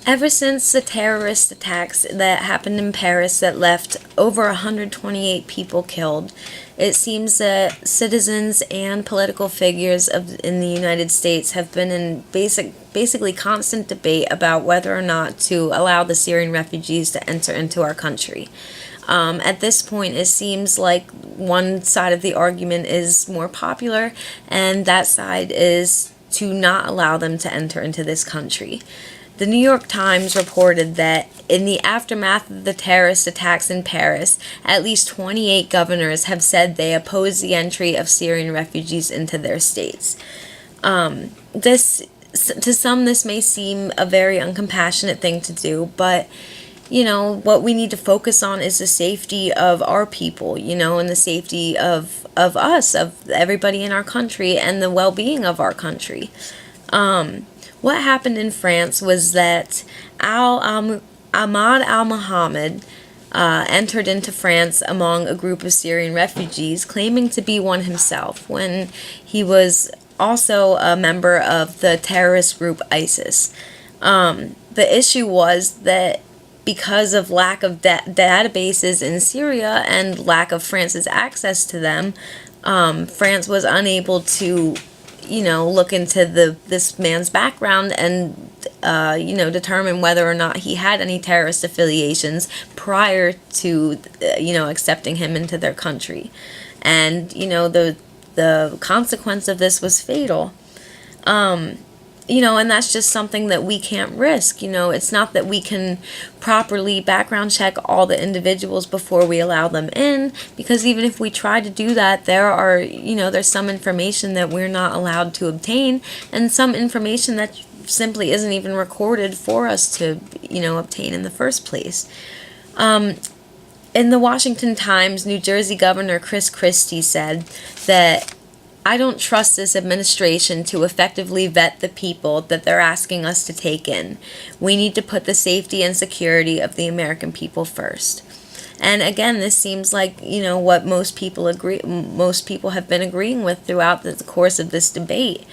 Ever since the terrorist attacks that happened in Paris that left over 128 people killed, it seems that citizens and political figures in the United States have been in basically constant debate about whether or not to allow the Syrian refugees to enter into our country. At this point, it seems like one side of the argument is more popular, and that side is to not allow them to enter into this country. The New York Times reported that in the aftermath of the terrorist attacks in Paris, at least 28 governors have said they oppose the entry of Syrian refugees into their states. To some, this may seem a very uncompassionate thing to do, but what we need to focus on is the safety of our people, and the safety of us, of everybody in our country, and the well-being of our country. What happened in France was that Ahmad al-Mohammed entered into France among a group of Syrian refugees, claiming to be one himself, when he was also a member of the terrorist group ISIS. The issue was that because of lack of databases in Syria and lack of France's access to them, France was unable to look into this man's background and determine whether or not he had any terrorist affiliations prior to accepting him into their country. And the consequence of this was fatal. And that's just something that we can't risk. It's not that we can properly background check all the individuals before we allow them in, because even if we try to do that, there's some information that we're not allowed to obtain, and some information that simply isn't even recorded for us to, obtain in the first place. In the Washington Times, New Jersey Governor Chris Christie said that, "I don't trust this administration to effectively vet the people that they're asking us to take in. We need to put the safety and security of the American people first." And again, this seems like, what most people have been agreeing with throughout the course of this debate.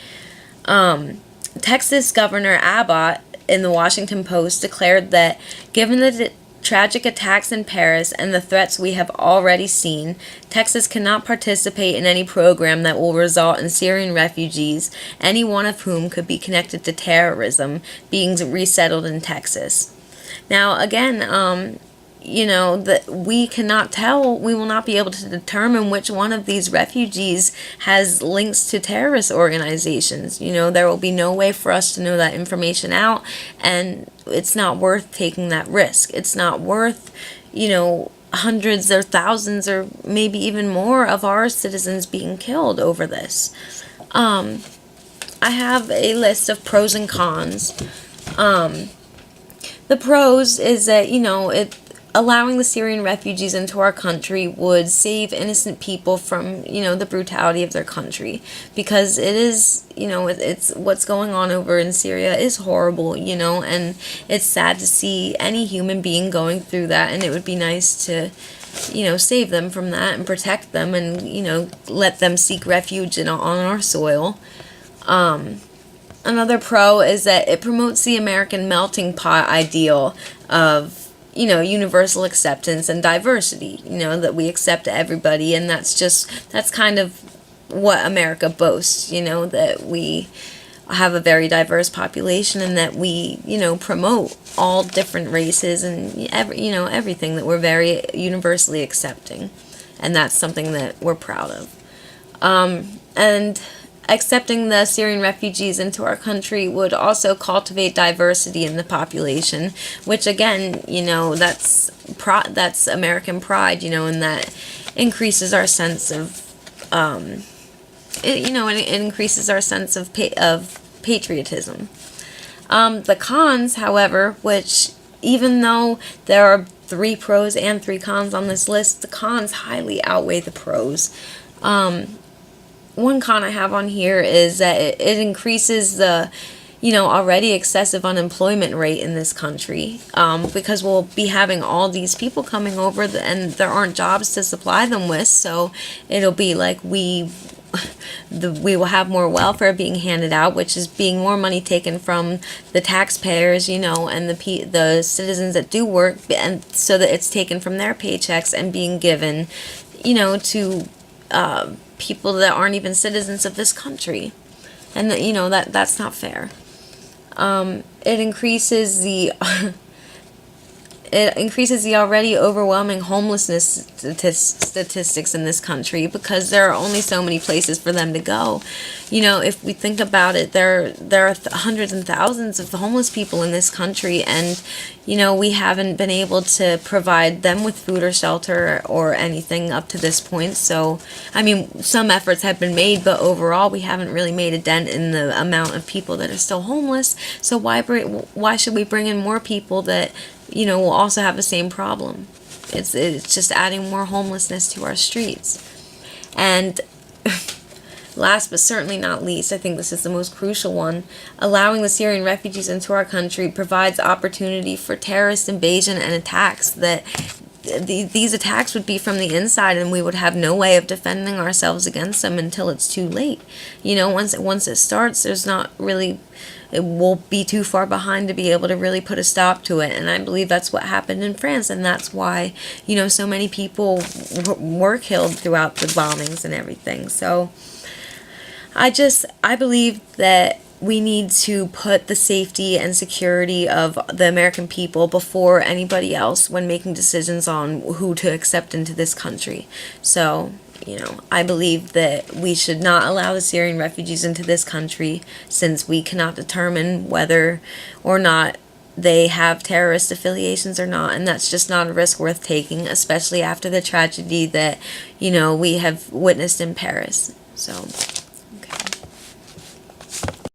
Texas Governor Abbott, in the Washington Post, declared that given the tragic attacks in Paris and the threats we have already seen, Texas cannot participate in any program that will result in Syrian refugees, any one of whom could be connected to terrorism, being resettled in Texas. Now, again, that we cannot tell, we will not be able to determine which one of these refugees has links to terrorist organizations. There will be no way for us to know that information out, and it's not worth taking that risk. It's not worth, hundreds or thousands or maybe even more of our citizens being killed over this. I have a list of pros and cons. The pros is that, allowing the Syrian refugees into our country would save innocent people from, the brutality of their country, because it is, it's what's going on over in Syria is horrible, and it's sad to see any human being going through that, and it would be nice to, save them from that and protect them and, let them seek refuge on our soil. Another pro is that it promotes the American melting pot ideal of, universal acceptance and diversity, that we accept everybody, and that's kind of what America boasts, that we have a very diverse population and that we, promote all different races and everything, that we're very universally accepting, and that's something that we're proud of. And accepting the Syrian refugees into our country would also cultivate diversity in the population, which again, that's American pride, and that increases our sense of, it increases our sense of patriotism. The cons, however, which even though there are 3 pros and 3 cons on this list, the cons highly outweigh the pros. One con I have on here is that it increases the, already excessive unemployment rate in this country, because we'll be having all these people coming over and there aren't jobs to supply them with, so it'll be like we we will have more welfare being handed out, which is being more money taken from the taxpayers, you know, and the citizens that do work, and so that it's taken from their paychecks and being given, you know, to people that aren't even citizens of this country, and that, you know, that's not fair. It increases the already overwhelming homelessness statistics in this country, because there are only so many places for them to go. You know, if we think about it, there are hundreds and thousands of homeless people in this country, and, you know, we haven't been able to provide them with food or shelter or anything up to this point. So, I mean, some efforts have been made, but overall we haven't really made a dent in the amount of people that are still homeless. So why should we bring in more people that, you know, will also have the same problem? It's just adding more homelessness to our streets. And last but certainly not least, I think this is the most crucial one, allowing the Syrian refugees into our country provides opportunity for terrorist invasion and attacks. That these attacks would be from the inside, and we would have no way of defending ourselves against them until it's too late. You know, once it starts, there's not really, it will be too far behind to be able to really put a stop to it. And I believe that's what happened in France, and that's why, you know, so many people were killed throughout the bombings and everything. So I believe that we need to put the safety and security of the American people before anybody else when making decisions on who to accept into this country. So, you know, I believe that we should not allow the Syrian refugees into this country, since we cannot determine whether or not they have terrorist affiliations or not, and that's just not a risk worth taking, especially after the tragedy that, you know, we have witnessed in Paris. So